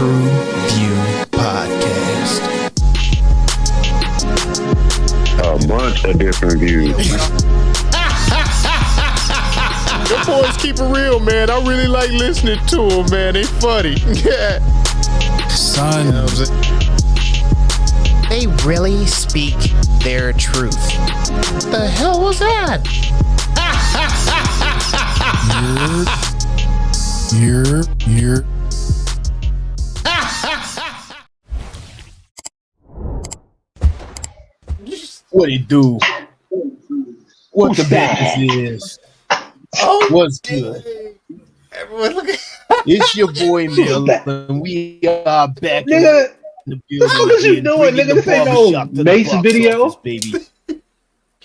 TruVue Podcast. A bunch of different views. The boys keep it real, man. I really like listening to them, man. They funny. Yeah. Son, you know what I'm saying? They really speak their truth. The hell was that? You're. What it do? What the business is? Oh, what's good? Everyone, look at it's your boy Mill, and we are back. Nigga, in the building. what is you doing, nigga? This ain't no Mace video, office, baby.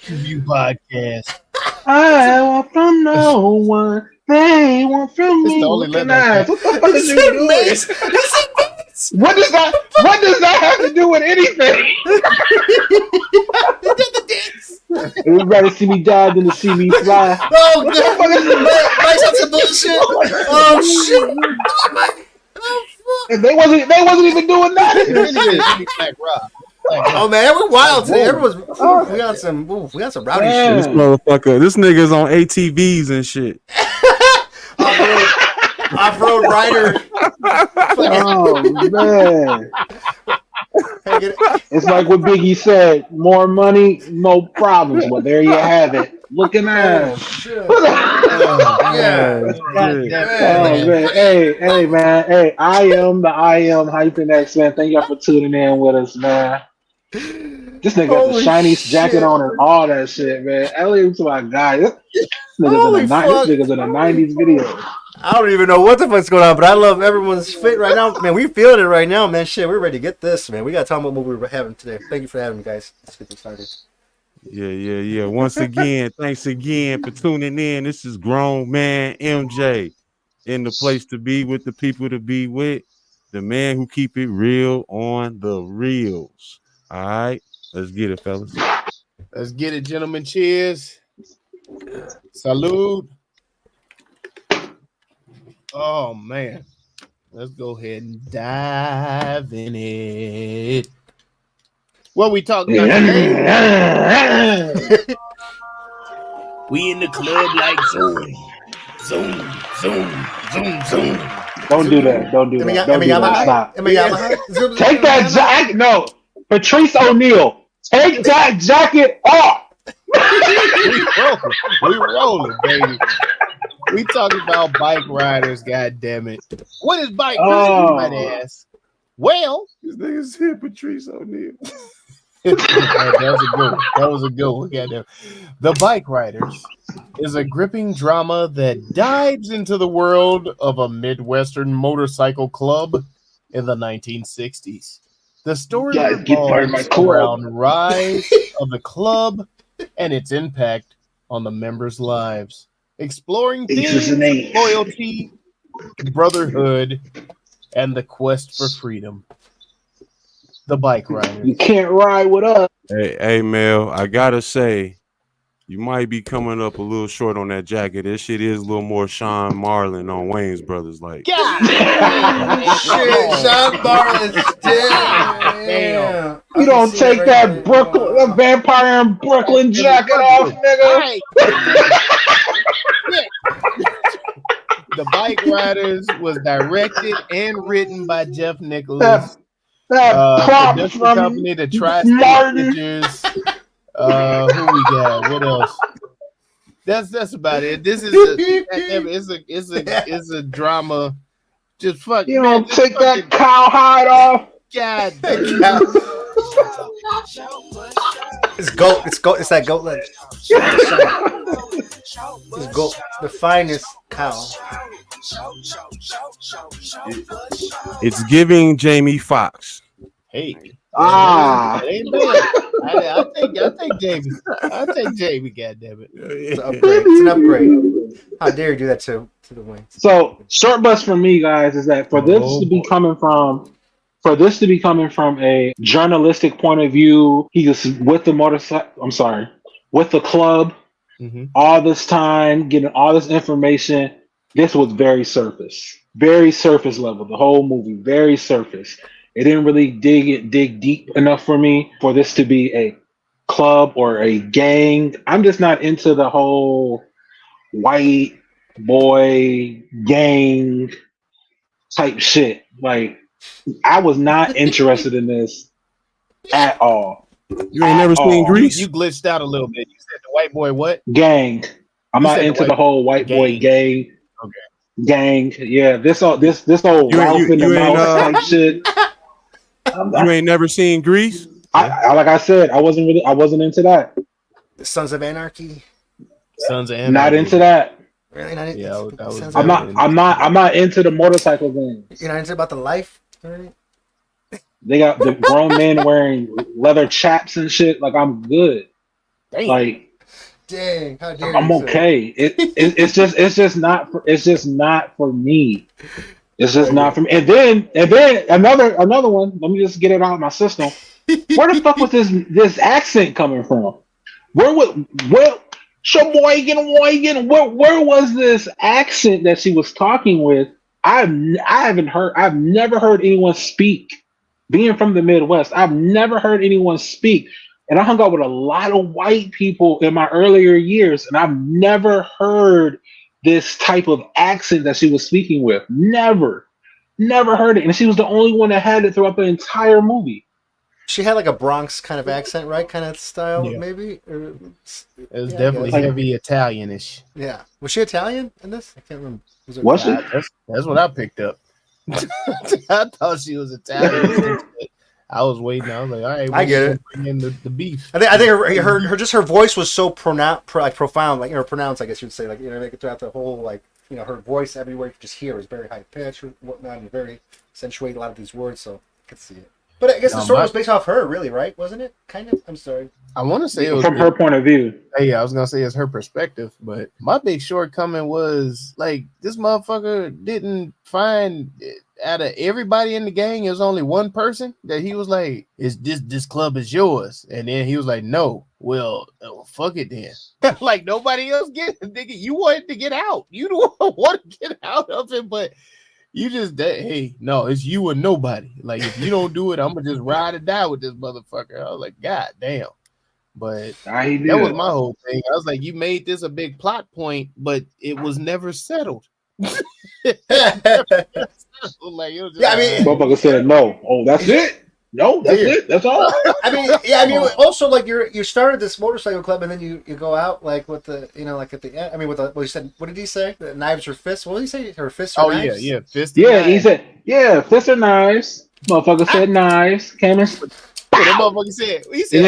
TruVue Podcast. I want from no one. They want from me. What the fuck is you doing? What does that have to do with anything? Everybody see me die than to see me fly. Oh, what the fuck is this? That's some bullshit. Oh shit. Oh fuck. And they wasn't even doing that. Oh man, we're wild today. We got some rowdy shit. This motherfucker, this nigga's on ATVs and shit. Off-road rider. Oh man. It's like what Biggie said, more money, more problems. Well, there you have it. Looking at Hey man. I am Hyping X, man. Thank y'all for tuning in with us, man. This nigga got the shiny jacket on and all that shit, man. Elliot's my guy. This nigga's in a 90s video. I don't even know what the fuck's going on, but I love everyone's fit right now. Man, we feeling it right now, man. Shit, we're ready to get this, man. We got to talk about what we were having today. Thank you for having me, guys. Let's get this started. Yeah. Once again, thanks again for tuning in. This is Grown Man MJ in the place to be with the people to be with. The man who keep it real on the reels. All right, let's get it, fellas. Let's get it, gentlemen. Cheers. Salud. Oh man, let's go ahead and dive in it. What we talking about today? We in the club like zoom. Don't do that. Stop. Take that jacket. No, Patrice O'Neal. Take that jacket off. We rolling, baby. We talking about bike riders, god damn it. What is bike riders, you might ask? Well, This nigga's here, Patrice O'Neal. that was a good one. Goddamn. The Bike Riders is a gripping drama that dives into the world of a Midwestern motorcycle club in the 1960s. The story revolves around the rise of the club and its impact on the members' lives. Exploring themes of loyalty, brotherhood, and the quest for freedom. The Bike Riders. You can't ride with us. Hey, Mel, I gotta say, you might be coming up a little short on that jacket. This shit is a little more Sean Marlin on Wayne's Brothers, like. God shit, Sean Marlin's dead. You don't take that vampire in Brooklyn jacket off, nigga. The Bike Riders was directed and written by Jeff Nichols. That prop the from company, the Tri-State Martin. Pictures. Who we got? What else? That's about it. This is a drama. Just fuck. You don't take that cowhide off. God damn. It's goat. It's that goat leg. It's goat. The finest cow. It's giving Jamie Foxx. Hey. Ah. Ain't bad. I think Jamie. I take Jamie. God damn it. It's an upgrade. How dare you do that to the Waynes? So short bus for me, guys, is that for this to be coming from a journalistic point of view, he was with the motorcycle. I'm sorry, with the club, all this time, getting all this information. This was very surface level. The whole movie, very surface. It didn't really dig deep enough for me for this to be a club or a gang. I'm just not into the whole white boy gang type shit. Like, I was not interested in this at all. You ain't never seen Grease? You glitched out a little bit. You said the white boy what? Gang. I'm not into the whole white boy gang. Okay. Gang. Yeah, this old Ralph in the Mouse type shit. You ain't never seen Grease? I like I said, I wasn't into that. Sons of Anarchy. Sons of Anarchy. Not into that. Really not into. Yeah, that was I'm not into the motorcycle games. You're not into about the life. Right? They got the grown men wearing leather chaps and shit. Like, I'm good. Damn. Like, dang, how dare I'm you, okay. It's just not for me. It's just not for me. And then another one. Let me just get it out of my system. Where the fuck was this accent coming from? Where Sheboygan? Where was this accent that she was talking with? I've never heard anyone speak. Being from the Midwest, I've never heard anyone speak. And I hung out with a lot of white people in my earlier years, and I've never heard this type of accent that she was speaking with. Never heard it. And she was the only one that had it throughout the entire movie. She had like a Bronx kind of accent, right? Kind of style, Yeah. maybe? It was definitely heavy Italianish. Yeah. Was she Italian in this? I can't remember. Was she? That's what I picked up. I thought she was Italian. I was waiting. I was like, all right, I get it. Bring in the beef. I think her voice was so profound, like, or pronounced, I guess you'd say, like, you know, like throughout the whole, like, you know, her voice everywhere you could just hear is very high pitched or whatnot, and very accentuate a lot of these words, so I could see it. But I guess the story was based off her, really, right? Wasn't it? Kind of. I'm sorry. I want to say it was from her point of view. Hey, I was gonna say it's her perspective, but my big shortcoming was like this motherfucker didn't find out of everybody in the gang. There's only one person that he was like, "Is this club is yours?" And then he was like, "No." Well, fuck it then. Like nobody else get it, nigga. You wanted to get out. You don't want to get out of it, but. You just, hey, no, it's you and nobody. Like, if you don't do it, I'm going to just ride or die with this motherfucker. I was like, God damn. But that was my whole thing. I was like, you made this a big plot point, but it was never settled. Like, it was just, I mean, motherfucker said no. Oh, that's it? No, that's it. That's all. I mean, also, like, you started this motorcycle club, and then you go out, like, with the, you know, like, at the end. I mean, with the, what you said, what did he say? The knives or fists? What did he say? Her fists or knives? Yeah, fists. Yeah, he said, yeah, fists or knives. Motherfucker said knives. Came in. That motherfucker said,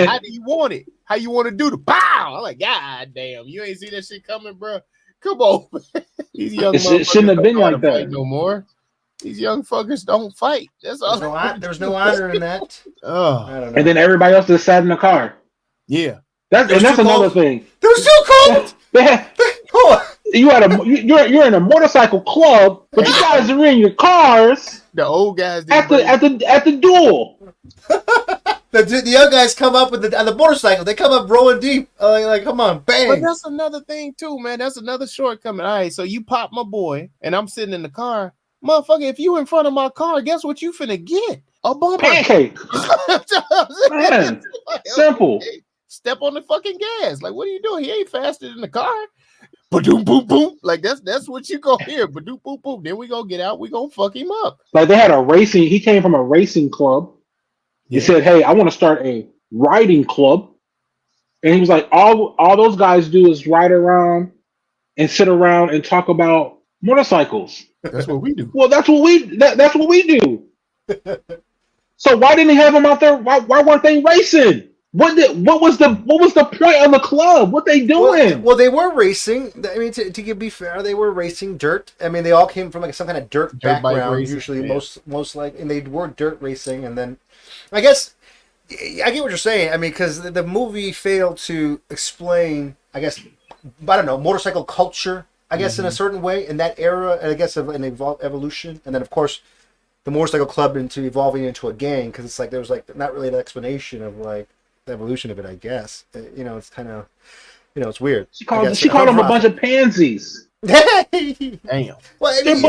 how do you want it? How you want to do the pow? I'm like, God damn, you ain't see that shit coming, bro. Come on. These young motherfuckers shouldn't have been like that no more. These young fuckers don't fight. That's all. There's no honor in that. Oh. I don't know. And then everybody else just sat in the car. Yeah. That's another thing. It was too cold. You're in a motorcycle club, but you guys are in your cars. The old guys at the duel. The young guys come up on the motorcycle. They come up rolling deep. Like, come on, bang. But that's another thing too, man. That's another shortcoming. All right, so you pop my boy, and I'm sitting in the car. Motherfucker, if you in front of my car, guess what you finna get? A bumper. Pancake. Man, simple. Step on the fucking gas. Like, what are you doing? He ain't faster than the car. Ba-doom, boom, boom. Like, that's what you gonna hear. Ba-doom, boom, boom. Then we gonna get out. We gonna fuck him up. Like, they had a racing. He came from a racing club. He said, hey, I want to start a riding club. And he was like, all those guys do is ride around and sit around and talk about motorcycles. That's what we do. Well, that's what we do. So why didn't he have them out there? Why weren't they racing? What was the point of the club? What they doing? Well, they were racing. I mean, to be fair, they were racing dirt. I mean, they all came from like some kind of dirt background. Racing, usually, most like, and they were dirt racing. And then, I guess, I get what you're saying. I mean, because the movie failed to explain, I guess, I don't know, motorcycle culture. I guess in a certain way in that era, I guess of an evolution, and then of course the motorcycle club into evolving into a gang, because it's like there was like not really an explanation of like the evolution of it. I guess you know it's kind of, you know, it's weird. She called them a bunch of pansies. Damn. Well, I They're mean,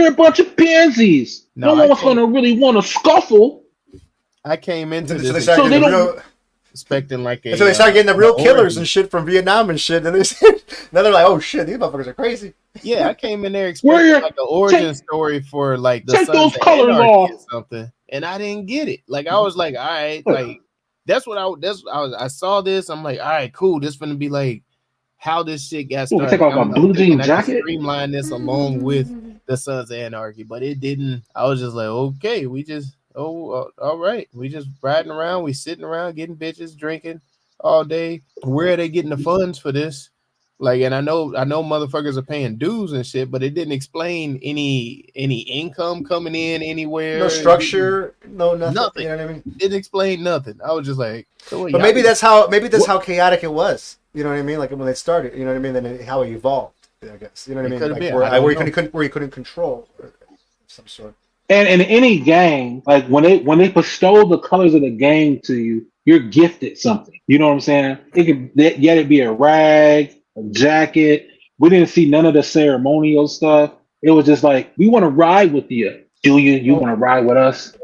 a bunch of pansies. No one's gonna really want to scuffle. I came into so this they start getting real, expecting like a. so they start getting the real killers origin. and shit from Vietnam and shit, and now they're like, oh shit, these motherfuckers are crazy. Yeah, I came in there expecting like an origin story for like the take Sons those of colors Anarchy off. or something, and I didn't get it. Like I was like, all right, like that's what I saw this. I'm like, all right, cool. This gonna be like how this shit got started. Take off my blue jean jacket. Streamline this along with the Sons of Anarchy, but it didn't. I was just like, okay, we just all right, we just riding around, we sitting around getting bitches, drinking all day. Where are they getting the funds for this? Like, and I know motherfuckers are paying dues and shit, but it didn't explain any income coming in anywhere. No structure, no nothing. Nothing. You know what I mean? Didn't explain nothing. I was just like, so but maybe that's how chaotic it was. You know what I mean? Like when they started. You know what I mean? Then how it evolved. I guess. You know what I mean? Like where you couldn't control of some sort. And in any game, like when they bestow the colors of the game to you, you're gifted something. You know what I'm saying? It could yet it be a rag, a jacket. We didn't see none of the ceremonial stuff. It was just like, we want to ride with you. Do you? You want to ride with us?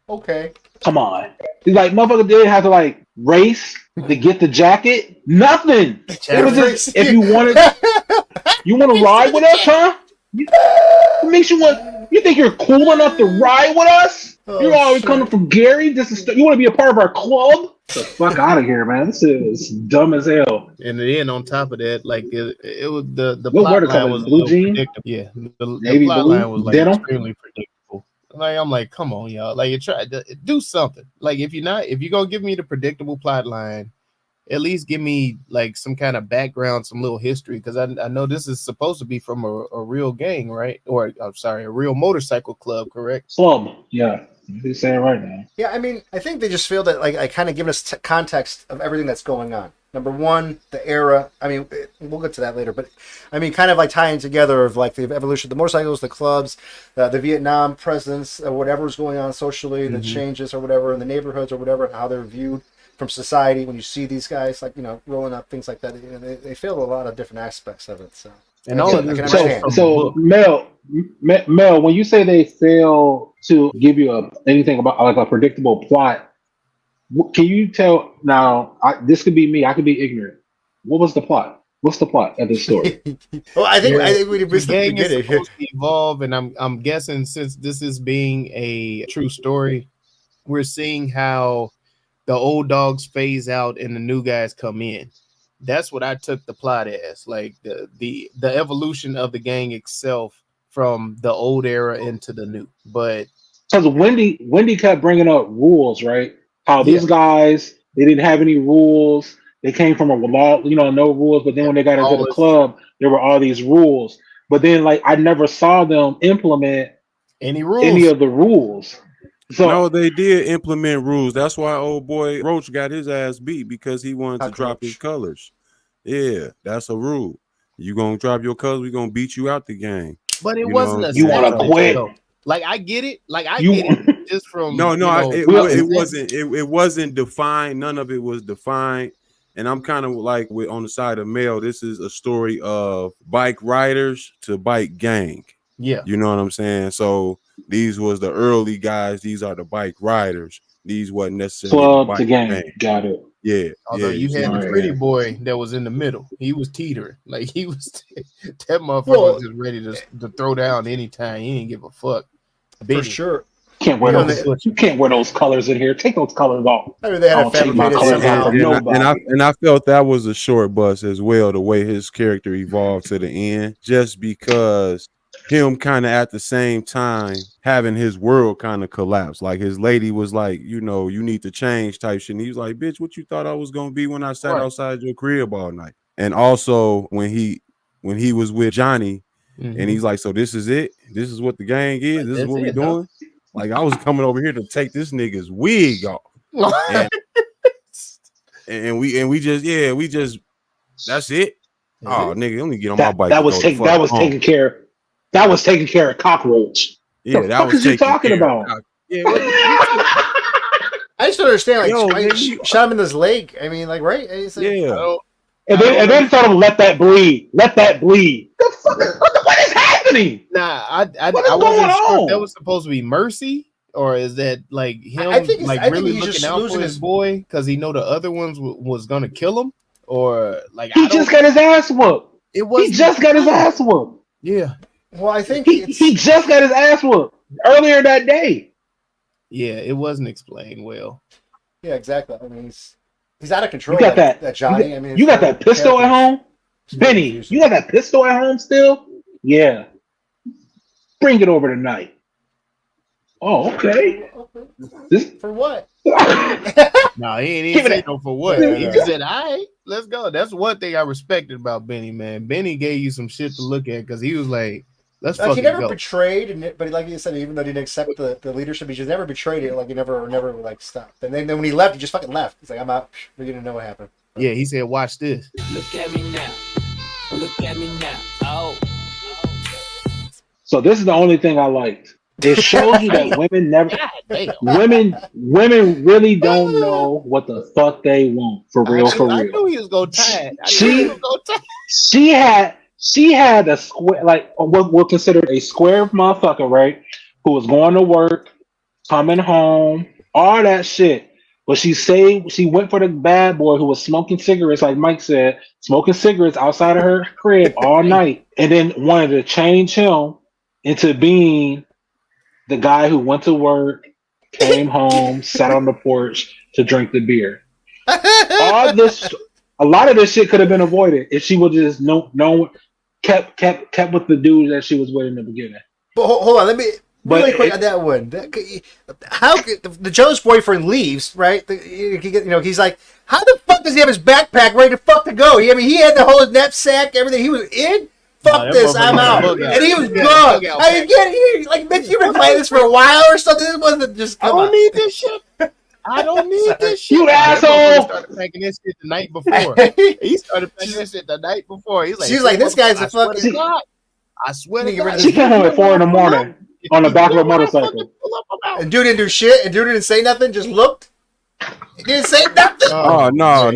Okay. Come on. It's like motherfucker didn't have to like race to get the jacket. Nothing. It was just if you wanted, you want to ride with us, huh? It makes you want. You think you're cool enough to ride with us? You're always coming from Gary. You want to be a part of our club? Get the fuck out of here, man. This is dumb as hell. And then on top of that, like it was the what plot word line was blue jean? predictable. Yeah, the Navy plot blue? line was like Denim? extremely predictable. Like I'm like, come on, y'all. Like you try to do something. Like if you're gonna give me the predictable plot line, at least give me like some kind of background, some little history, because I know this is supposed to be from a real gang, right? Or I'm sorry, a real motorcycle club, correct? Club, yeah. You're saying right now. Yeah, I mean, I think they just feel that like I kind of given us context of everything that's going on. Number one, the era. I mean, we'll get to that later, but I mean, kind of like tying together of like the evolution of the motorcycles, the clubs, the Vietnam presence, whatever's going on socially, the changes or whatever in the neighborhoods or whatever, and how they're viewed from society when you see these guys like rolling up things like that. You know, they feel a lot of different aspects of it. So and all of this. So Mel, when you say they fail to give you anything about like a predictable plot, can you tell? Now, this could be me. I could be ignorant. What was the plot? What's the plot of this story? Well, I think we missed the gang is beginning. supposed to evolve, and I'm guessing since this is being a true story, we're seeing how the old dogs phase out and the new guys come in. That's what I took the plot as, like the evolution of the gang itself from the old era into the new. But because Wendy kept bringing up rules, right? How these guys, they didn't have any rules. They came from a law, no rules. But then when they got into the club, there were all these rules. But then, like, I never saw them implement any of the rules. So, no, they did implement rules. That's why old boy Roach got his ass beat, because he wanted to drop his colors. Yeah, that's a rule. You gonna drop your colors, we gonna beat you out the game. But it wasn't you want to quit. Like I get it. Like I get it. Just from it wasn't defined. None of it was defined. And I'm kind of like on the side of Mel. This is a story of bike riders to bike gang. Yeah, you know what I'm saying. So these was the early guys. These are the bike riders. These wasn't necessarily club to gang. Got it. Yeah. Although you had the pretty boy that was in the middle. He was teetering. Like he was that motherfucker was just ready to throw down anytime. He didn't give a fuck. For sure. You can't wear those colors in here. Take those colors off. I mean, they had a fabricated somehow. And I felt that was a short bus as well, the way his character evolved to the end, just because him kind of at the same time having his world kind of collapse. Like his lady was like, you need to change type shit. And he was like, bitch, what you thought I was going to be when I sat outside your crib all night? And also when he was with Johnny, and he's like, so this is it? This is what the gang is? This is what we're doing? Like, I was coming over here to take this nigga's wig off. and we just that's it. Oh, nigga, let me get on my bike. That was taking care of cockroach. Yeah, the fuck is you talking about? Yeah, I just don't understand. Like, shot him in his leg. I mean, like, right? Yeah. and then told him, let that bleed. Let that bleed. What is happening? Nah, I What is wasn't going sure if on? that was supposed to be mercy, or is that like him I think really he's looking just out losing for his his. boy because he know the other ones was gonna kill him, or like He just got his ass whooped. It He wasn't just got his explained. ass whooped. Yeah, Well, I think He just got his ass whooped earlier that day. yeah, it wasn't explained well. Yeah, exactly. I mean, he's out of control. You got that Johnny. You got that pistol at home, Benny. You got that pistol at home still? Yeah. Bring it over tonight. Oh, okay. For what? No, he ain't Give even it say no for what. Yeah, He yeah. just said, "All right, let's go." That's one thing I respected about Benny, man. Benny gave you some shit to look at because he was like, "Let's Like, he fucking never go." betrayed, but like you said, even though he didn't accept the leadership, he just never betrayed it. Like he never like stopped. And then when he left, he just fucking left. He's like, I'm out. We didn't know what happened. Yeah, he said, "Watch this." Look at me now. Look at me now. Oh. So this is the only thing I liked. It shows you that women never God damn. women really don't know what the fuck they want for real. I knew he was gonna tie it. She had a square, like what we'll consider a square motherfucker, right? Who was going to work, coming home, all that shit. But she went for the bad boy who was smoking cigarettes, like Mike said, smoking cigarettes outside of her crib all night, and then wanted to change him into being the guy who went to work, came home, sat on the porch to drink the beer. A lot of this shit could have been avoided if she would just kept with the dude that she was with in the beginning. But hold on, let me really quick on that one. How the Joe's boyfriend leaves, right? He's like, how the fuck does he have his backpack ready to fuck to go? I mean, he had the whole knapsack, everything. He was in. Fuck this, I'm out. And he was gone. I mean, like, bitch, you've been playing this for a while or something. This wasn't just. I don't need this shit. I don't need this shit. You asshole! Started packing this shit the night before. He started packing this shit the night before. He's like, she's like, this guy's a fucking. I swear to God. She came home at 4 a.m. on the back of a motorcycle. And dude didn't do shit. And dude didn't say nothing. Just looked. He didn't say nothing. Oh no.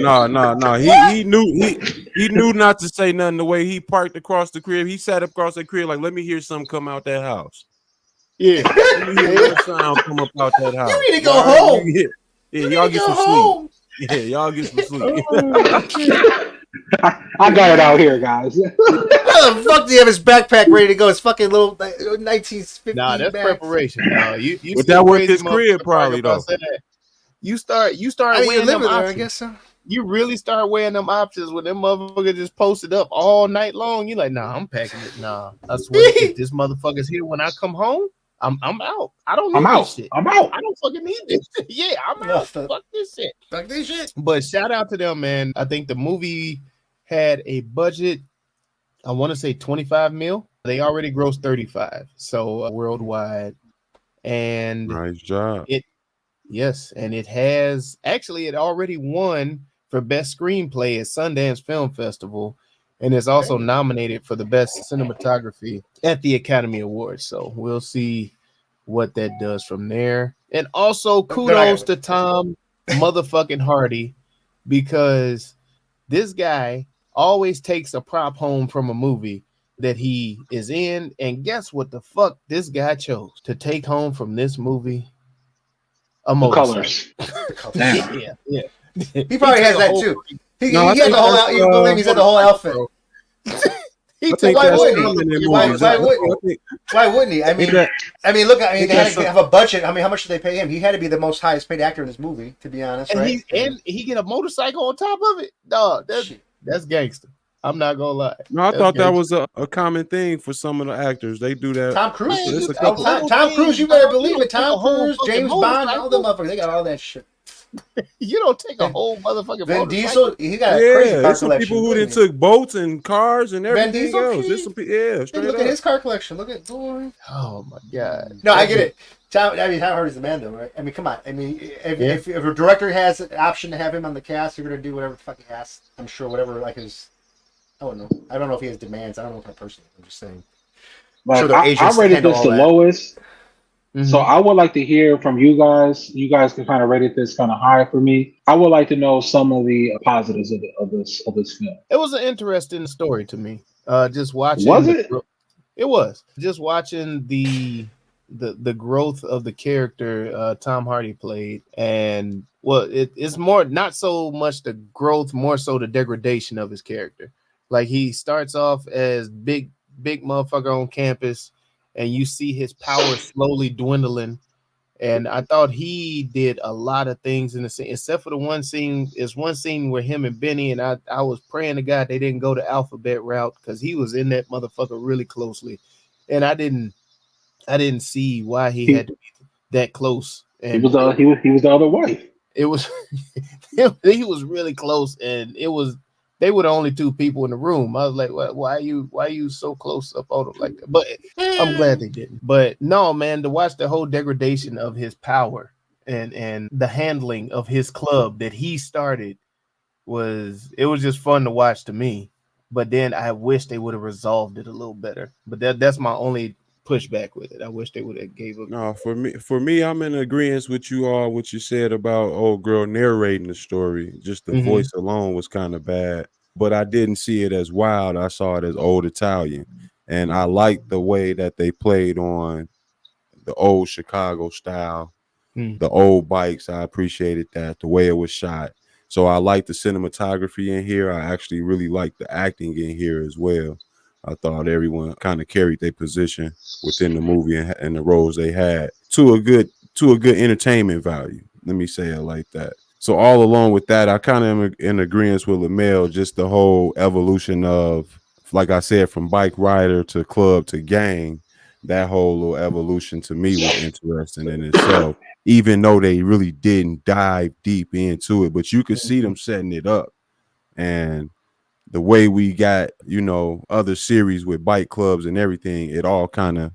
He knew not to say nothing. The way he parked across the crib, he sat across the crib like, let me hear something come out that house. Yeah. Let me hear a sound come up out that house. You need to go home. Yeah, y'all get some sleep. Yeah, y'all get some sleep. I got it out here, guys. How the fuck do you have his backpack ready to go? His fucking little 1950s. Nah, that's bag. preparation. No, you But that worked his crib probably though. You start I mean, weighing you live them with her, I options. guess so. You really start weighing them options when them motherfuckers just posted up all night long. You like, nah, I'm packing it. Nah, I swear, if this motherfucker's here when I come home, I'm out. I don't need this shit. I'm out. I don't fucking need this shit. Yeah, I'm out. Fuck this shit. Fuck this shit. But shout out to them, man. I think the movie had a budget, I want to say 25 mil. They already grossed 35, so worldwide. And Nice job. Yes, and it already won for best screenplay at Sundance Film Festival, and it's also nominated for the best cinematography at the Academy Awards. So we'll see what that does from there. And also kudos to Tom motherfucking Hardy, because this guy always takes a prop home from a movie that he is in, and guess what the fuck this guy chose to take home from this movie? A motorcycle. Colors. Damn. Yeah. He probably has that too. He had the whole. You believe he's had the whole outfit. Why wouldn't he? I mean, look. I mean, they had to have a budget. I mean, how much did they pay him? He had to be the most highest paid actor in this movie, to be honest, right? And he get a motorcycle on top of it. Dog, that's gangster. I'm not gonna lie. No, I thought that was a common thing for some of the actors. They do that. Tom Cruise. Tom Cruise, you better believe it. Tom Cruise, James Bond, all them motherfuckers. They got all that shit. You don't take a whole motherfucking Vin motorcycle. Diesel, he got a crazy car there's some collection. people who done took boats and cars and Vin everything Diesel, else. There's some straight look up. at his car collection. Look at boy. Oh my god. No, I get it. Tom Hardy's the man, though, right? I mean, come on. I mean, if a director has an option to have him on the cast, you're gonna do whatever the fuck he has. I'm sure whatever like his. I don't know. I don't know if he has demands. I don't know what kind of person. I'm just saying. Like, sure I rated this the lowest. So I would like to hear from you guys. You guys can kind of rate this kind of high for me. I would like to know some of the positives of this film. It was an interesting story to me. Just watching. Was it? It was just watching the growth of the character Tom Hardy played, and it's more not so much the growth, more so the degradation of his character. Like he starts off as big motherfucker on campus, and you see his power slowly dwindling. And I thought he did a lot of things in the scene, except for the one scene. It's one scene where him and Benny, and I was praying to God they didn't go the alphabet route, because he was in that motherfucker really closely, and I didn't see why he had to be that close. And he was the other wife. It was he was really close, and they were the only two people in the room. I was like, why are you so close up on him like that? But I'm glad they didn't. But no, man, to watch the whole degradation of his power and the handling of his club that he started was just fun to watch to me. But then I wish they would have resolved it a little better. But that's my only pushback with it. I wish they would have gave up. No, for me, I'm in agreement with you all. What you said about old girl narrating the story, just the voice alone was kind of bad. But I didn't see it as wild. I saw it as old Italian, and I liked the way that they played on the old Chicago style, the old bikes. I appreciated that, the way it was shot. So I like the cinematography in here. I actually really like the acting in here as well. I thought everyone kind of carried their position within the movie and the roles they had to a good entertainment value. Let me say it like that. So all along with that, I kind of am in agreement with LaMel, just the whole evolution of, like I said, from bike rider to club to gang. That whole little evolution to me was interesting in itself, even though they really didn't dive deep into it. But you could see them setting it up. And the way we got, other series with bike clubs and everything, it all kind of,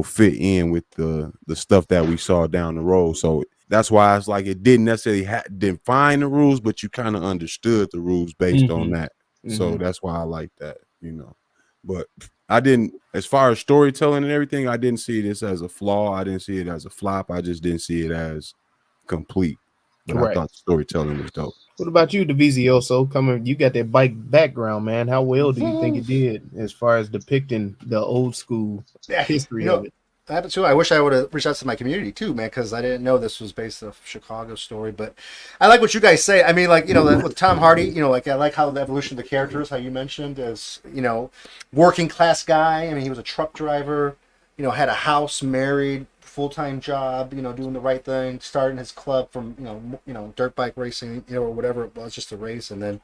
fit in with the stuff that we saw down the road. So that's why it's like it didn't necessarily define the rules, but you kind of understood the rules based on that. So that's why I like that, But I didn't, as far as storytelling and everything, I didn't see this as a flaw. I didn't see it as a flop. I just didn't see it as complete. But I thought the storytelling was dope. What about you, Divizioso? You got that bike background, man. How well do you think it did as far as depicting the old school history of it? I happen to. I wish I would have reached out to my community too, man, because I didn't know this was based off Chicago story. But I like what you guys say. I mean, like, with Tom Hardy, like I like how the evolution of the characters, how you mentioned, as working class guy. I mean, he was a truck driver, had a house, married, full-time job, doing the right thing, starting his club from dirt bike racing, or whatever it was, just a race, and then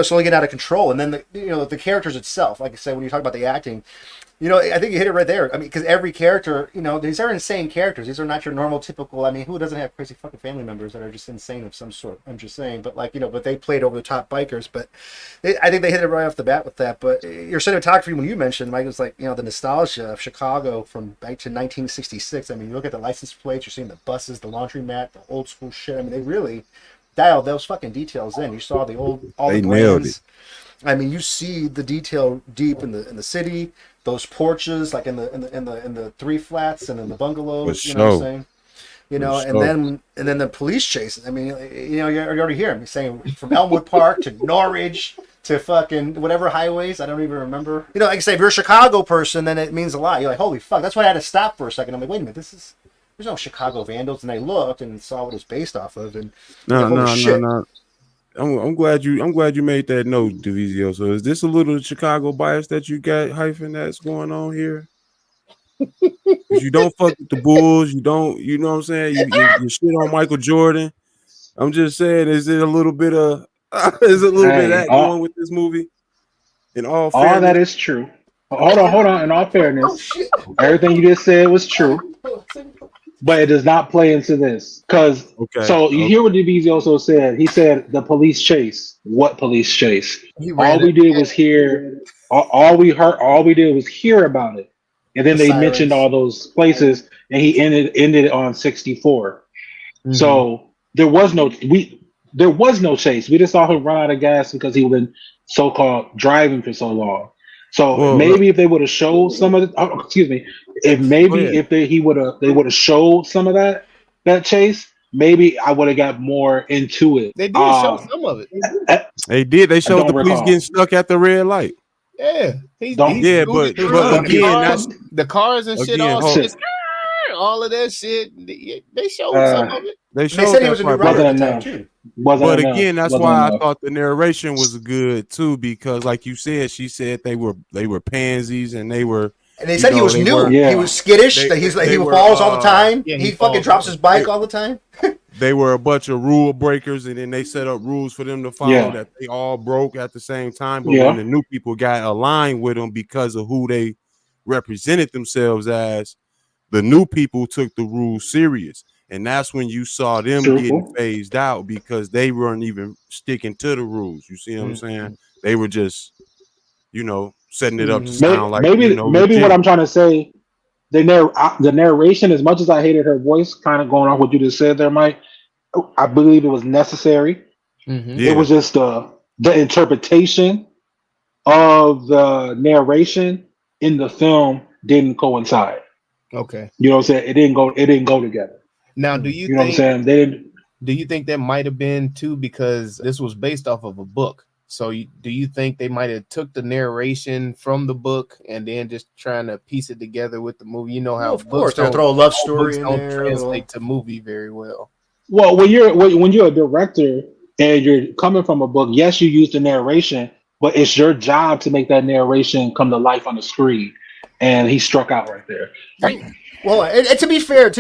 slowly get out of control. And then the characters itself, like I said, when you talk about the acting, I think you hit it right there. I mean, because every character, these are insane characters. These are not your normal typical. I mean, who doesn't have crazy fucking family members that are just insane of some sort? I'm just saying, but but they played over the top bikers. But I think they hit it right off the bat with that. But your cinematography, when you mentioned, Mike, was like, the nostalgia of Chicago from back to 1966. I mean, you look at the license plates, you're seeing the buses, the laundromat, the old school shit. I mean, they really dialed those fucking details in. You saw all the brands. I mean, you see the detail deep in the city. Those porches, like in the three flats and in the bungalows, what I'm saying? And then the police chases. I mean, you already hear him. He's saying from Elmwood Park to Norridge to fucking whatever highways. I don't even remember. Like I say, if you're a Chicago person, then it means a lot. You're like, holy fuck. That's why I had to stop for a second. I'm like, wait a minute, there's no Chicago Vandals. And I looked and saw what it was based off of. And no. I'm glad you made that note, Divizio. So is this a little Chicago bias that you got, hyphen, that's going on here? You don't fuck with the Bulls, you don't, you know what I'm saying? You shit on Michael Jordan. I'm just saying, is it a little bit of of that going with this movie? In all fairness, all that is true. Hold on. In all fairness, everything you just said was true. But it does not play into this. You hear what DBZ also said. He said the police chase. What police chase? All we did was hear about it. And then they mentioned all those places, and he ended it on 64. So there was no chase. We just saw him run out of gas because he was been so-called driving for so long. So maybe if they would have showed some of the, excuse me, if they would have showed some of that chase, maybe I would have got more into it. They did show some of it. They did. They showed the police getting stuck at the red light. Yeah, but again, the cars and shit, all of that shit. They showed some of it. They said he was a new rider at the time too. But again, that's why I thought the narration was good too, because like you said, she said they were pansies and they were. And they said he was new. He was skittish. He falls all the time. He fucking drops his bike all the time. They were a bunch of rule breakers, and then they set up rules for them to follow that they all broke at the same time. But when the new people got aligned with them because of who they represented themselves as, the new people took the rules serious. And that's when you saw them getting phased out because they weren't even sticking to the rules. You see what I'm saying? They were just, setting it up to sound like maybe what I'm trying to say, the narration, as much as I hated her voice, kind of going off what you just said there, Mike, I believe it was necessary. It was just the interpretation of the narration in the film didn't coincide. Okay. You know what I'm saying? It didn't go together. Now, do you know what I'm saying? Do you think that might have been too because this was based off of a book? So do you think they might have took the narration from the book and then just trying to piece it together with the movie? You know how of course they'll throw a love story in there. Translate to movie very well. Well, when you're a director and you're coming from a book, yes, you use the narration, but it's your job to make that narration come to life on the screen. And he struck out right there. Well, and to be fair,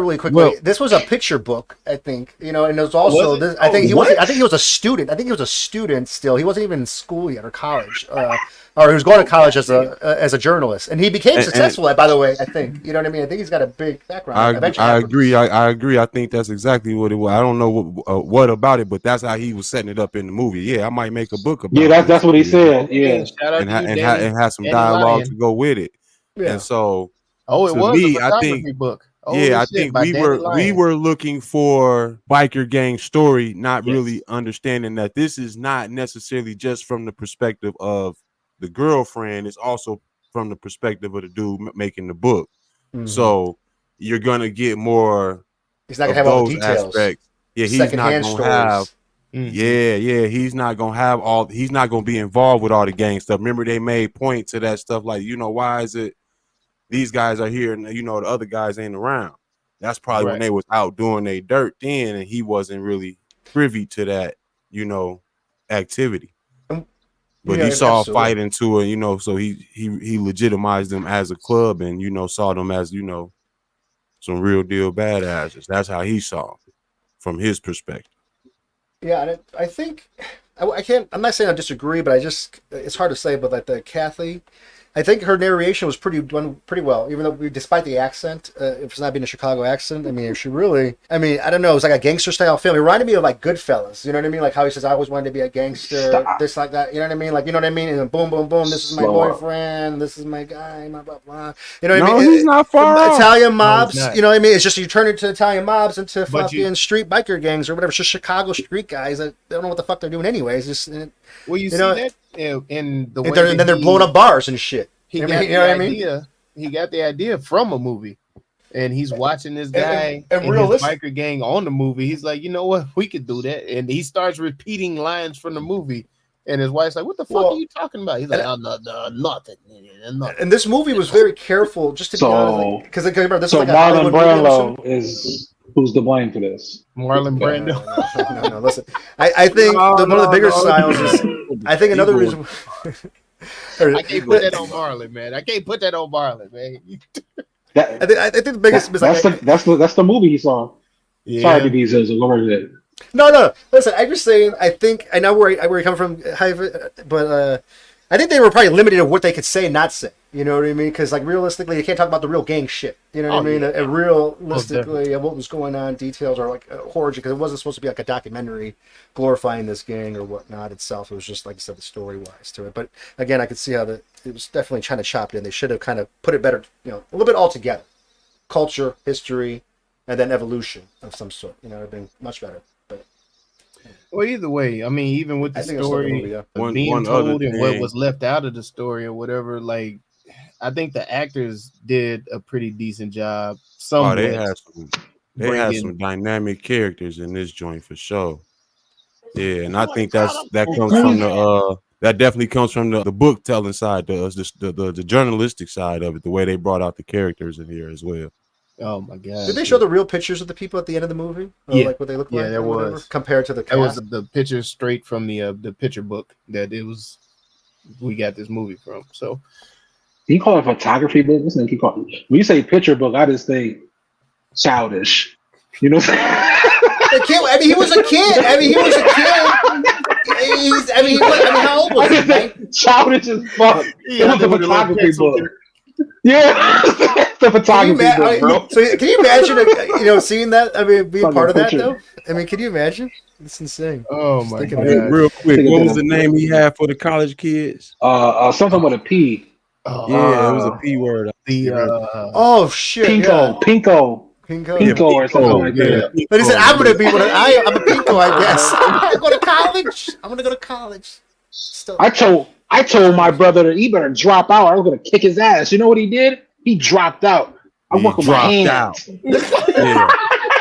really quickly, this was a picture book, I think. And it was also this. I think he was a student. I think he was a student still. He wasn't even in school yet or college, or he was going to college as a journalist, and he became successful. By the way, I think I think he's got a big background. I agree. I agree. I think that's exactly what it was. I don't know what about it, but that's how he was setting it up in the movie. Yeah, I might make a book about. Yeah, that's what he said. Yeah, and have some dialogue to go with it. Yeah. And so. Oh, it was a photography book. I think we were looking for biker gang story, not really understanding that this is not necessarily just from the perspective of the girlfriend. It's also from the perspective of the dude making the book. Mm-hmm. So you're gonna get more. He's not gonna have all the details. Aspects. Yeah, he's not gonna have. Yeah, he's not gonna have all. He's not gonna be involved with all the gang stuff. Remember, they made point to that stuff like, why is it? These guys are here and the other guys ain't around. That's probably when they was out doing their dirt then, and he wasn't really privy to that, activity. But he saw a fight into it, so he legitimized them as a club and saw them as, some real deal badasses. That's how he saw them from his perspective. Yeah, and I think I'm not saying I disagree, but it's hard to say, but like the Kathy, I think her narration was done pretty well, even though despite the accent, if it's not being a Chicago accent, I don't know, it was like a gangster style film. It reminded me of like Goodfellas, you know what I mean? Like how he says, I always wanted to be a gangster, this like that, you know what I mean? Like, you know what I mean? And then boom, boom, boom, this is my boyfriend, this is my guy, my blah, blah. You know what I mean? He's not far off. Italian mobs, you know what I mean? It's just you turn into Italian mobs into fucking street biker gangs or whatever. It's just Chicago street guys that don't know what the fuck they're doing anyways. Well, you see that in the way and then they're blowing up bars and shit. He got the idea from a movie, and he's watching this guy and his biker gang on the movie. He's like, you know what, we could do that, and he starts repeating lines from the movie. And his wife's like, "What the fuck are you talking about?" He's like, nothing. And this movie was very careful, just to be honest, because remember, this is like Marlon Brando is who's to blame for this? Marlon Brando. No. Listen, I think one of the bigger styles is. I think another reason. I can't put that on Marlon, man. I think the biggest that's the movie he saw. Yeah. Sorry to be Zizzo. No. Listen, I'm just saying. I think I know where you come from, but I think they were probably limited to what they could say and not say. You know what I mean? Because like realistically, you can't talk about the real gang shit. You know what I mean? Yeah. Realistically, of what was going on, details or like origin, because it wasn't supposed to be like a documentary glorifying this gang or whatnot itself. It was just like I said, the story wise to it. But again, I could see how it was definitely trying to chop it in. They should have kind of put it better, a little bit all together. Culture, history, and then evolution of some sort. It'd been much better. But Well, either way, I mean, even with the story being told and what was left out of the story or whatever, like, I think the actors did a pretty decent job. They had some dynamic characters in this joint for sure. Yeah, and I think that comes from that definitely comes from the book telling side to us, the journalistic side of it, the way they brought out the characters in here as well. Oh my god! Did they show the real pictures of the people at the end of the movie? Or like what they look like? Yeah, there was compared to the cast? That was the pictures straight from the picture book that it was. We got this movie from. So you call it photography book? This thing keep calling. When you say picture book, I just think childish. You know what I'm saying? I mean, he was a kid. How old was he? Childish as fuck. Yeah, it was a photography book. Yeah, the photography book, bro. So can you imagine, seeing that? I mean, being part of that, though. I mean, can you imagine? It's insane. Oh my god! Real quick, what was the name he had for the college kids? Something with a P. Yeah, it was a P word. Oh shit! Pinko or something like that. But he said, "I'm gonna be I'm a Pinko, I guess. I'm gonna go to college. I'm gonna go to college." Still. I told my brother that he better drop out. I was gonna kick his ass. You know what he did? He dropped out. I work with my hands. Yeah.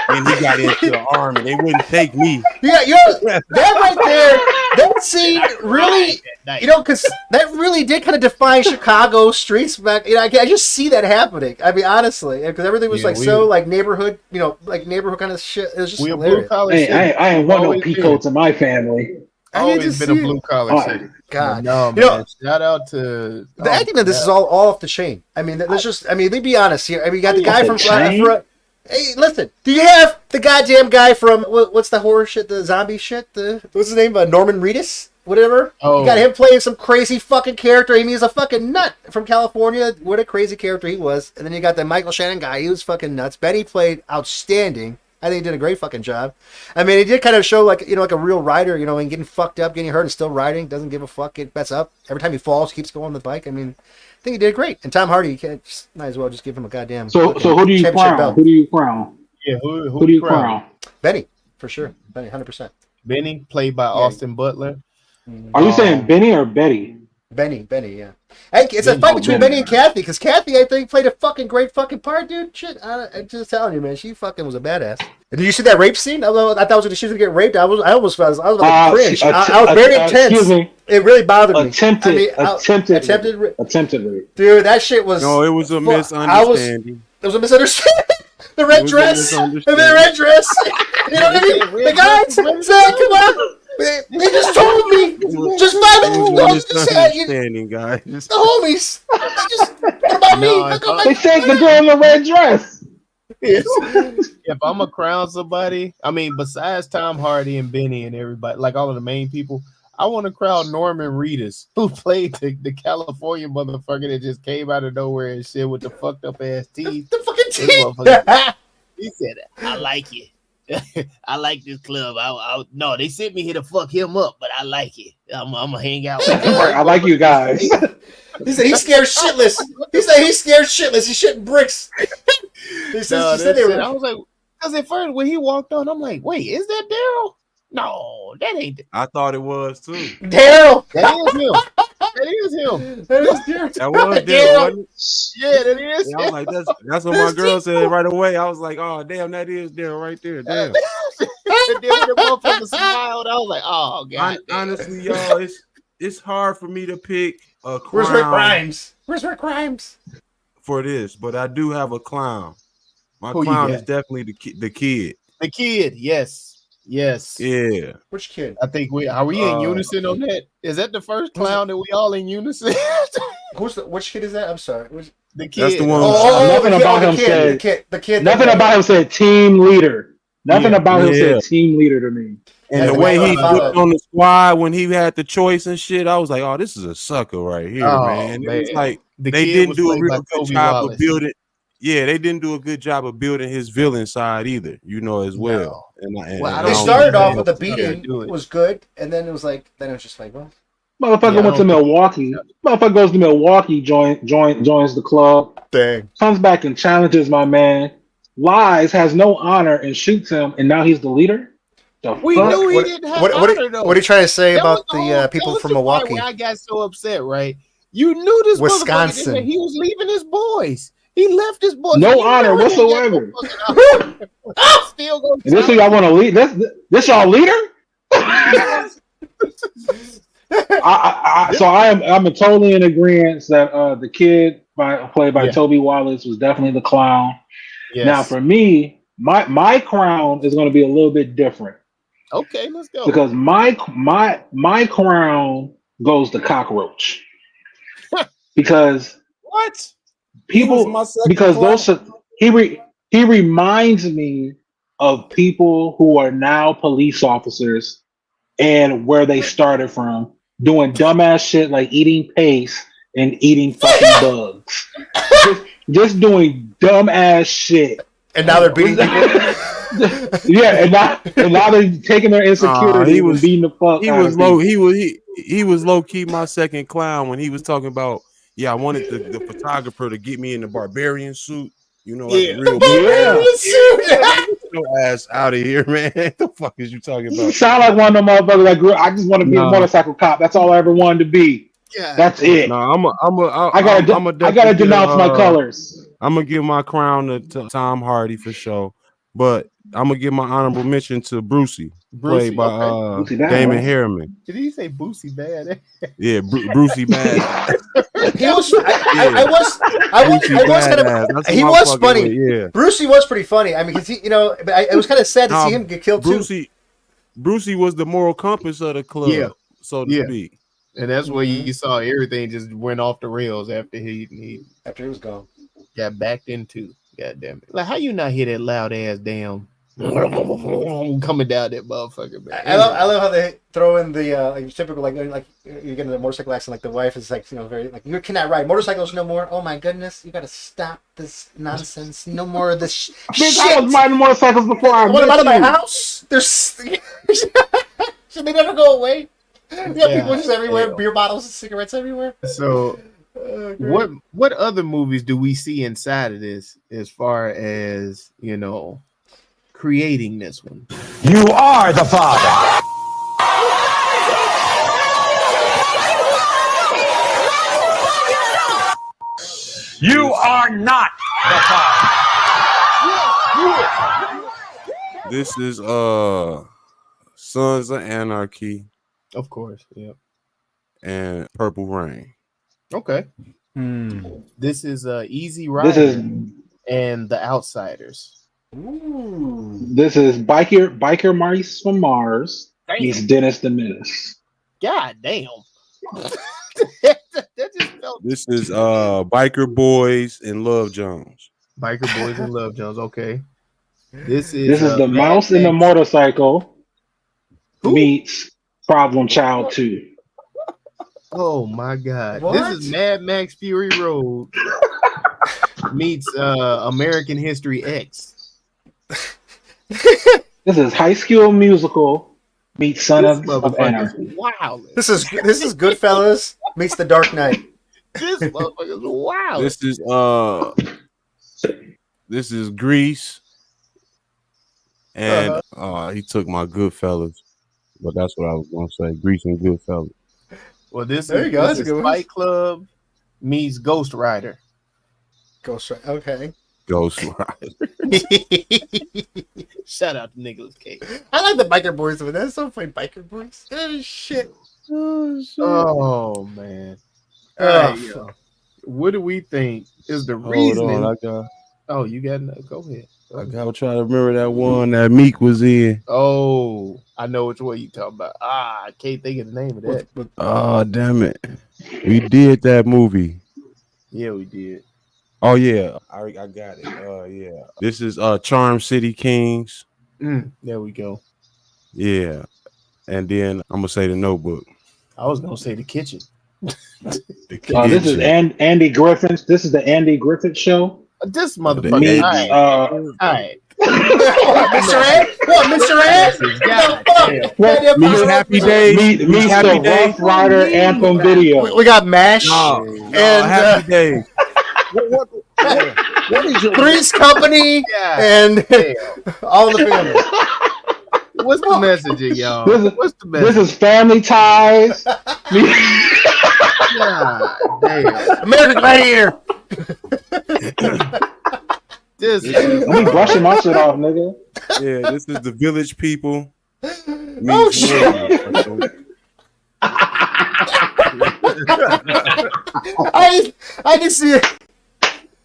And he got into the army. They wouldn't take me. Yeah, that right there, that scene really, because that really did kind of define Chicago streets back. I just see that happening. I mean, honestly, because everything was neighborhood, like neighborhood kind of shit. It was just hilarious. I ain't want no peacoats in my family. Always been a blue collar city. God, no, man. Shout out to the acting of this is all off the chain. I mean, let's just. I mean, let's be honest here. I mean, you got the guy from. Hey, listen. Do you have the goddamn guy from what's the horror shit? The zombie shit? What's his name? Norman Reedus, whatever. Oh. You got him playing some crazy fucking character. I mean, he's a fucking nut from California. What a crazy character he was. And then you got the Michael Shannon guy. He was fucking nuts. Benny played outstanding. I think he did a great fucking job. I mean, he did kind of show like a real rider, and getting fucked up, getting hurt, and still riding. Doesn't give a fuck. Gets up every time he falls. Keeps going on the bike. I mean, I think he did great. And Tom Hardy, might as well just give him a goddamn. So who do you crown? Belt. Who do you crown? Yeah, who do you crown? Benny, for sure. Benny, 100%. Benny, played by Austin Butler. Are you saying Benny or Betty? Benny, yeah. Hey, it's a fight between Benny and Kathy, because Kathy, I think, played a fucking great fucking part, dude. Shit, I'm just telling you, man. She fucking was a badass. And did you see that rape scene? I thought she was gonna get raped. I was about to cringe. I was very intense. Excuse me. It really bothered me. Attempted rape. Dude, that shit was. No, it was a misunderstanding. It was a misunderstanding. The red dress. The red dress. You know what I mean? The guys said, "Come on." They just told me. Just misunderstanding, guys. The homies. What about me? They said the girl in the red dress. If I'm gonna crown somebody, I mean, besides Tom Hardy and Benny and everybody, like all of the main people, I want to crown Norman Reedus, who played the California motherfucker that just came out of nowhere and shit with the fucked up ass teeth. The fucking teeth. He said, "I like it. I like this club. No, they sent me here to fuck him up, but I like it. I'm gonna hang out with him. I like you guys." He said he's scared shitless. He shitting bricks. He I was like, because at first when he walked on, I'm like, wait, is that Daryl? No, that ain't. I thought it was too. Daryl. That is him. That is him. That is Daryl. That was Daryl. Yeah, that is. Yeah, I was like, that's what my girl said right away. I was like, oh damn, that is Daryl right there. Damn. The motherfucker smiled. I was like, oh god. Honestly, y'all, it's hard for me to pick a clown. Where's Rick Grimes? For this, but I do have a clown. My clown is definitely the kid. The kid, yes. Yeah. Which kid? I think are we in unison on that? Is that the first clown that we all in unison? Which kid is that? I'm sorry. The kid. That's the one. Nothing about him said. The kid. Nothing about him said team leader. Nothing about him said team leader to me. And the way he looked on the squad when he had the choice and shit, I was like, "Oh, this is a sucker right here, man." It was like they didn't do a real good job of building. Yeah, they didn't do a good job of building his villain side either, as well. No. They started off with the beating was good, and then it was just like, well, motherfucker went to Milwaukee. Motherfucker goes to Milwaukee, joins the club. Dang. Comes back and challenges my man. Lies, has no honor, and shoots him, and now he's the leader. We knew he didn't have honor, though. What are you trying to say That about was the people from Milwaukee? Where I got so upset, right? You knew this Wisconsin. He was leaving his boys. He left his boys. No honor whatsoever. Still going. This who y'all want to lead? This y'all leader? I'm totally in agreement that the kid played by Toby Wallace was definitely the clown. Yes. Now for me, my crown is going to be a little bit different. Okay, let's go. Because my crown goes to Cockroach. Because what? People because those he reminds me of people who are now police officers and where they started from, doing dumbass shit like eating paste and eating fucking bugs. Just doing dumbass shit. And now they're beating people. Yeah, and now they're taking their insecurity and beating the fuck. He was low key my second clown when he was talking about. Yeah, I wanted the photographer to get me in the barbarian suit. You know, like real barbarian suit. Get your ass out of here, man. What the fuck is you talking about? You sound like one of them motherfuckers that grew. I just want to be a motorcycle cop. That's all I ever wanted to be. Yeah, that's it. No, I gotta denounce my colors. I'm gonna give my crown to Tom Hardy for sure, but I'm gonna give my honorable mention to Brucey played by Damon Harriman. Did he say Brucey bad? Yeah, Brucey bad. He was. He was funny. Yeah, Brucey was pretty funny. I mean, cause it was kind of sad to see him get killed too. Brucey was the moral compass of the club, so to speak. And that's where you saw everything just went off the rails after he was gone. Got backed into. God damn it! Like, how you not hear that loud ass damn coming down that motherfucker, man? I love how they throw in the like typical like you get in a motorcycle accident, like the wife is like very like, you cannot ride motorcycles no more. Oh my goodness, you gotta stop this nonsense. No more of this shit. I was riding motorcycles before I what about my house? There's should they never go away? People just everywhere, beer bottles and cigarettes everywhere. So what other movies do we see inside of this as far as, creating this one? You are the father. You are not the father. This is Sons of Anarchy. Of course, yep. And Purple Rain. Okay. This is Easy Rider and The Outsiders. Ooh. This is Biker Mice from Mars. He's Dennis the Menace. God damn. This is Biker Boys and Love Jones. Biker Boys and Love Jones. Okay. This is the mouse in the motorcycle meets Problem Child 2. Oh my God! What? This is Mad Max Fury Road meets American History X. This is High School Musical meets Son of Anarchy. Wow! This is Goodfellas meets The Dark Knight. This motherfucker's wow. This is Grease, and he took my Goodfellas, but that's what I was gonna say. Grease and Goodfellas. Well, this is Fight Club meets Ghost Rider. Okay. Ghost Rider. Shout out to Nicolas Cage. I like the Biker Boys, but that's so funny. Biker Boys. Shit. Oh man. All right, what do we think is the reason? Oh, you got go ahead. I gotta try to remember that one that Meek was in. Oh, I know which one you talking about. I can't think of the name of that. Oh, damn it. We did that movie. Yeah, we did. Oh, yeah. I got it. Yeah. This is Charm City Kings. There we go. Yeah. And then I'm going to say The Notebook. I was going to say The Kitchen. This is Andy Griffith. This is the Andy Griffith Show. This motherfucker. All right. Mr. Ed? What, Mr. Ed? Meets Happy Days. Meets the Rough Rider anthem video. We got MASH and Happy Days. What is your Three's Company and all the family. What's the messaging, y'all? What's the message? This is family ties. God damn. American Gladiator. I'm brushing my shit off, nigga. Yeah, this is the village people. Oh shit! I can see it.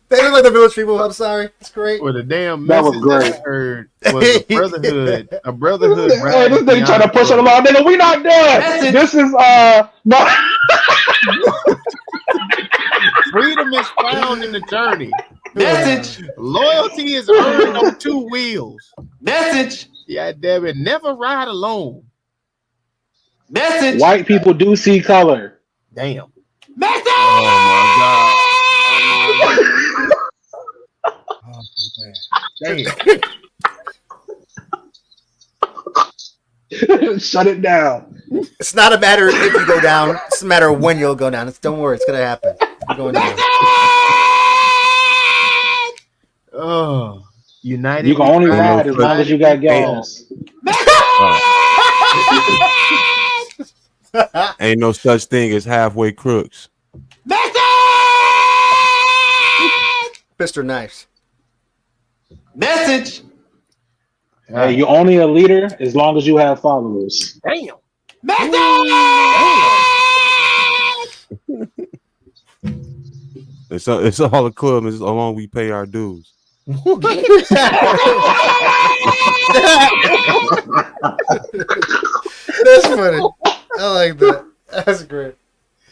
They look like the village people. I'm sorry. It's great. Well, the damn That was message great. I heard was a brotherhood. A brotherhood. Hey, this nigga trying to push it along, nigga. We not done. This is no. Freedom is found in the journey. Message. Loyalty is earned on two wheels. Message. Yeah, damn it. Never ride alone. Message. White people do see color. Damn. Message. Damn. Shut it down. It's not a matter if you go down. It's a matter of when you'll go down. Don't worry. It's gonna happen. You're going down. Oh, United. You can only ride as long as you got gas. Ain't no such thing as halfway crooks. Fist or knives. Message. Hey, you're only a leader as long as you have followers. Damn. It's all a club as long we pay our dues. That's funny. I like that. That's great.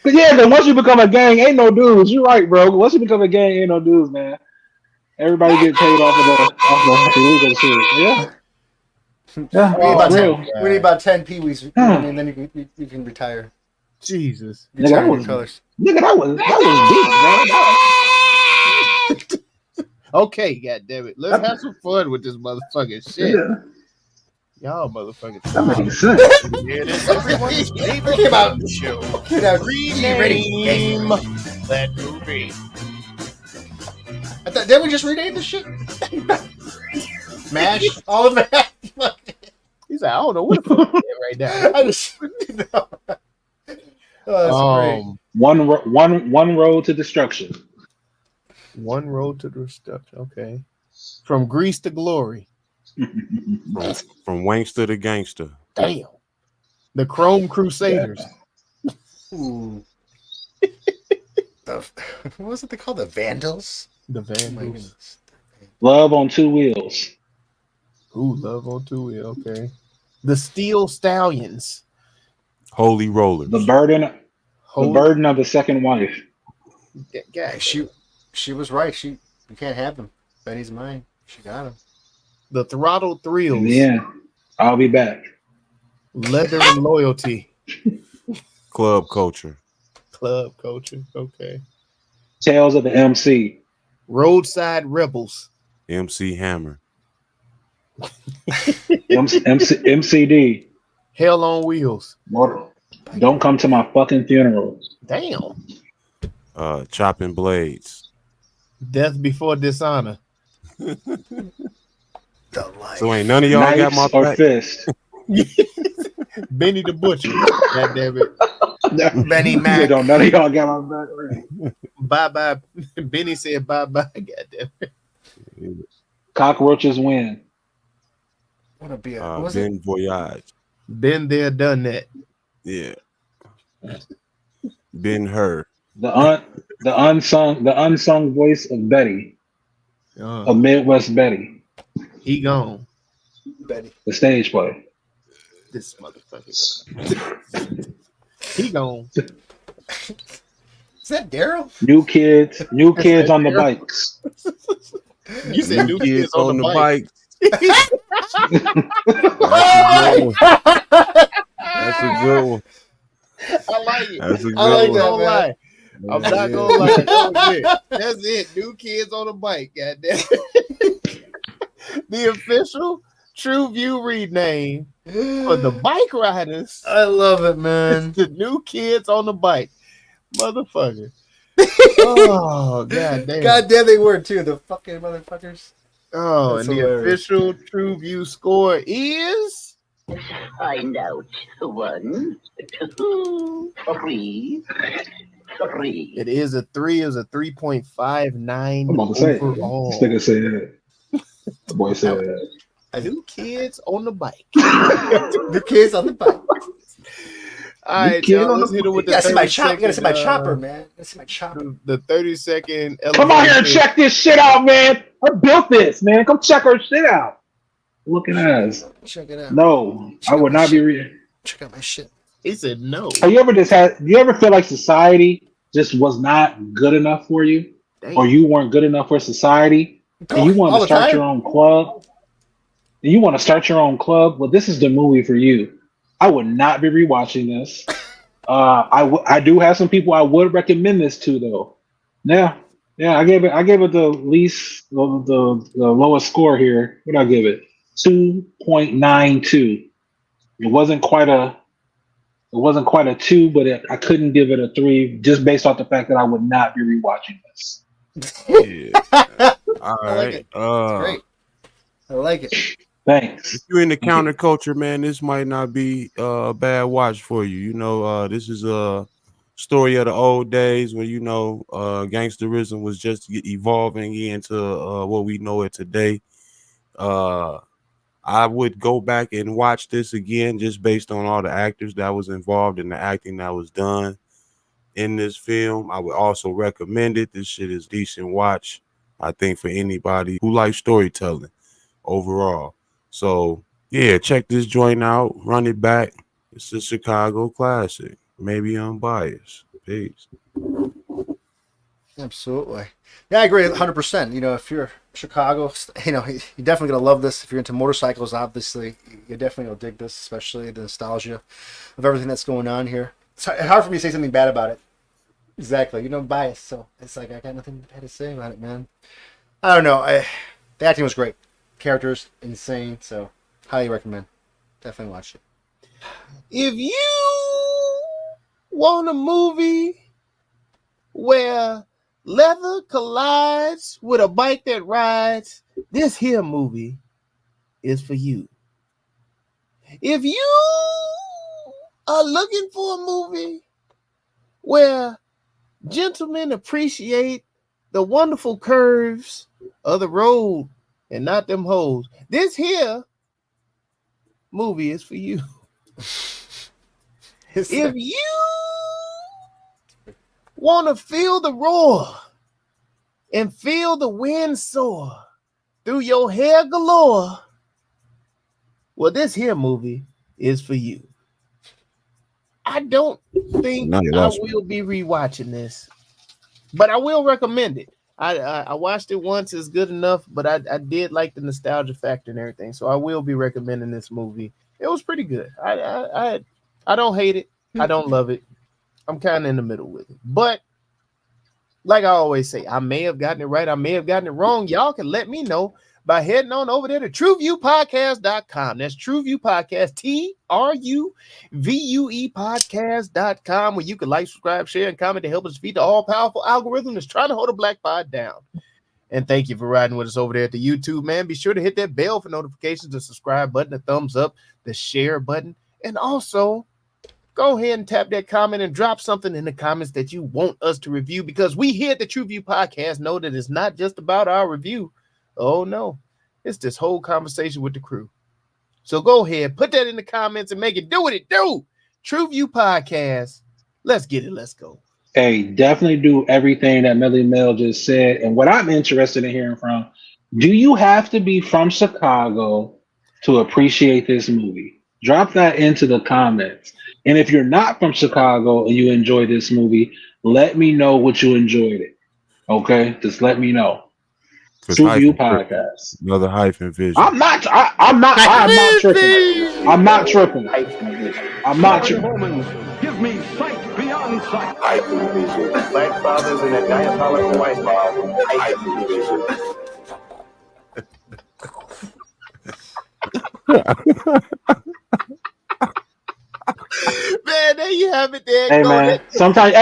But yeah, then once you become a gang, ain't no dudes. You're right, bro. Once you become a gang, ain't no dudes, man. Everybody get paid off of the illegal shit. Yeah. Yeah, we need about 10 peewees, and then you can retire. Jesus. Nigga, that was deep, man. Okay, goddammit. Let's have some fun with this motherfucking shit. Yeah. Y'all motherfucking That makes sense. Yeah, this everyone's favorite show. Rename that movie. I thought, did we just rename this shit? MASH? All of that? He's like, I don't know what the fuck right now. I just no. Oh, One road to destruction. One road to destruction. Okay. From Greece to glory. From wankster to gangster. Damn. The Chrome Crusaders. Ooh. What was it they called? The Vandals? The Oh my Vandals. goodness. Love on two wheels. Ooh, love on two wheel. Okay. The Steel Stallions. Holy rollers. The burden of the second wife. Yeah, She was right. You can't have them. Benny's mine. She got him. The Throttle Thrills. Yeah. I'll be back. Leather and Loyalty. Club culture. Club culture. Okay. Tales of the MC. Roadside Rebels. MC Hammer. MCD. Hell on Wheels. Don't come to my fucking funeral. Damn. Chopping blades. Death Before Dishonor. So ain't none of y'all got my or back? fist. Benny the Butcher. God damn it. Benny Mac. None of y'all got my back. Right. Bye bye. Benny said bye bye. God damn it. Cockroaches win. What a be what was Ben Voyage. Been there, done that. Yeah. Ben Hur. The unsung voice of Betty. Of Midwest Betty. He gone. Betty. The stage play. This motherfucker. He gone. Is that Daryl? New kids on the bikes. You said new kids on the bike. That's a good one. I like it. That's a good I like one. that, man. I'm not gonna lie. That was it. That's it. New kids on the bike. Goddamn. The official TruVue rename for the bike riders. I love it, man. The new kids on the bike. Motherfucker. Oh, goddamn. Goddamn, they were too. The fucking motherfuckers. Oh, That's and hilarious. the official TruVue score is Find out. 1, 2, 3. 3. It is a 3. It was a 3.59 I'm about to say. overall. This nigga said. The boy said. New kids on the bike. The kids on the bike. All right, y'all, let's hit it with the 30 second. You gotta see my chopper, man. You gotta see my chopper. The 30-second. Come on here and check this shit out, man. I built this, man. Come check her shit out. Looking ass. Check it out. No, I would not be. Check out my shit. He said no. Have you ever do you ever feel like society just was not good enough for you? Damn. Or you weren't good enough for society? And you want to start your own club? And you want to start your own club? Well, this is the movie for you. I would not be rewatching this. I do have some people I would recommend this to, though. Yeah, I gave it the least, the lowest score here. What did I give it? 2.92. It wasn't quite a 2, but I couldn't give it a 3 just based off the fact that I would not be rewatching this. Yeah. All right. Great. I like it. Thanks. If you're in the counterculture, man, this might not be a bad watch for you. You know, this is a story of the old days when, you know, gangsterism was just evolving into what we know it today. I would go back and watch this again just based on all the actors that was involved in the acting that was done in this film. I would also recommend it. This shit is decent watch, I think, for anybody who likes storytelling overall. So, yeah, check this joint out. Run it back. It's a Chicago classic. Maybe unbiased. Peace. Absolutely. Yeah, I agree 100%. You know, if you're Chicago, you know, you're definitely going to love this. If you're into motorcycles, obviously, you're definitely going to dig this, especially the nostalgia of everything that's going on here. It's hard for me to say something bad about it. Exactly. You know, I'm biased, so it's like I got nothing bad to say about it, man. I don't know. The acting was great. Characters, insane. So, highly recommend. Definitely watch it. If you want a movie where leather collides with a bike that rides, this here movie is for you. If you are looking for a movie where gentlemen appreciate the wonderful curves of the road and not them hoes, this here movie is for you. If you want to feel the roar and feel the wind soar through your hair galore, well, this here movie is for you. I don't think I will be rewatching this, but I will recommend it. I watched it once; it's good enough. But I did like the nostalgia factor and everything, so I will be recommending this movie. It was pretty good. I don't hate it. I don't love it. I'm kind of in the middle with it. But like I always say, I may have gotten it right. I may have gotten it wrong. Y'all can let me know by heading on over there to TruVuePodcast.com. That's TruVue Podcast, TruVue Podcast.com, where you can like, subscribe, share, and comment to help us defeat the all-powerful algorithm that's trying to hold a black pod down. And thank you for riding with us over there at the YouTube, man. Be sure to hit that bell for notifications, the subscribe button, the thumbs up, the share button, and also go ahead and tap that comment and drop something in the comments that you want us to review, because we here at the TruVue Podcast know that it's not just about our review. Oh, no. It's this whole conversation with the crew. So go ahead, put that in the comments and make it do what it do. TruVue Podcast. Let's get it. Let's go. Hey, definitely do everything that Melly Mel just said. And what I'm interested in hearing from, do you have to be from Chicago to appreciate this movie? Drop that into the comments. And if you're not from Chicago and you enjoy this movie, let me know what you enjoyed it. Okay? Just let me know. TruVue Podcast. Another hyphen vision. I'm not tripping. I'm not tripping. Give me sight beyond sight. Hyphen vision. Black fathers and a diabolical white father. Hyphen vision. Man, there you have it. There, hey, man. Sometimes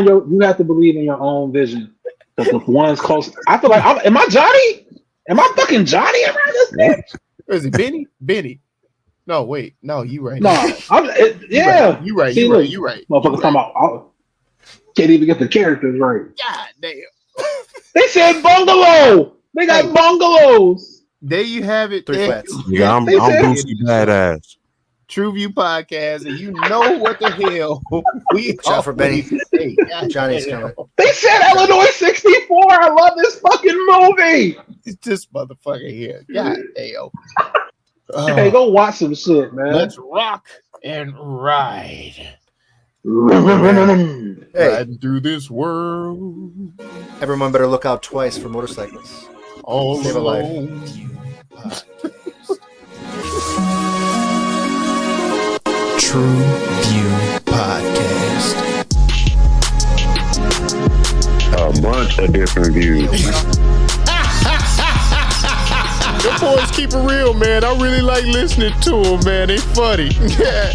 you have to believe in your own vision. Because the one's close. I feel like, am I Johnny? Am I fucking Johnny around this bitch? Or is it Benny? Benny. No, wait. No, you right. No, yeah. You right. See, You look, right. You right. Motherfuckers talking about can't even get the characters right. God damn. They said bungalow. They got bungalows. There you have it. Three flats. Yeah, I'm Boosie Badass. TruVue Podcast, and you know what the hell we Shout for Benny. say. Johnny's coming. They said Illinois 64. I love this fucking movie. It's this motherfucker here. God damn. Hey, go watch some shit, man. Let's rock and ride. Hey, Riding through this world. everyone better look out twice for motorcyclists. All Save a life. TruVue Podcast. A bunch of different views. Your boys keep it real, man. I really like listening to them, man. They funny. Yeah.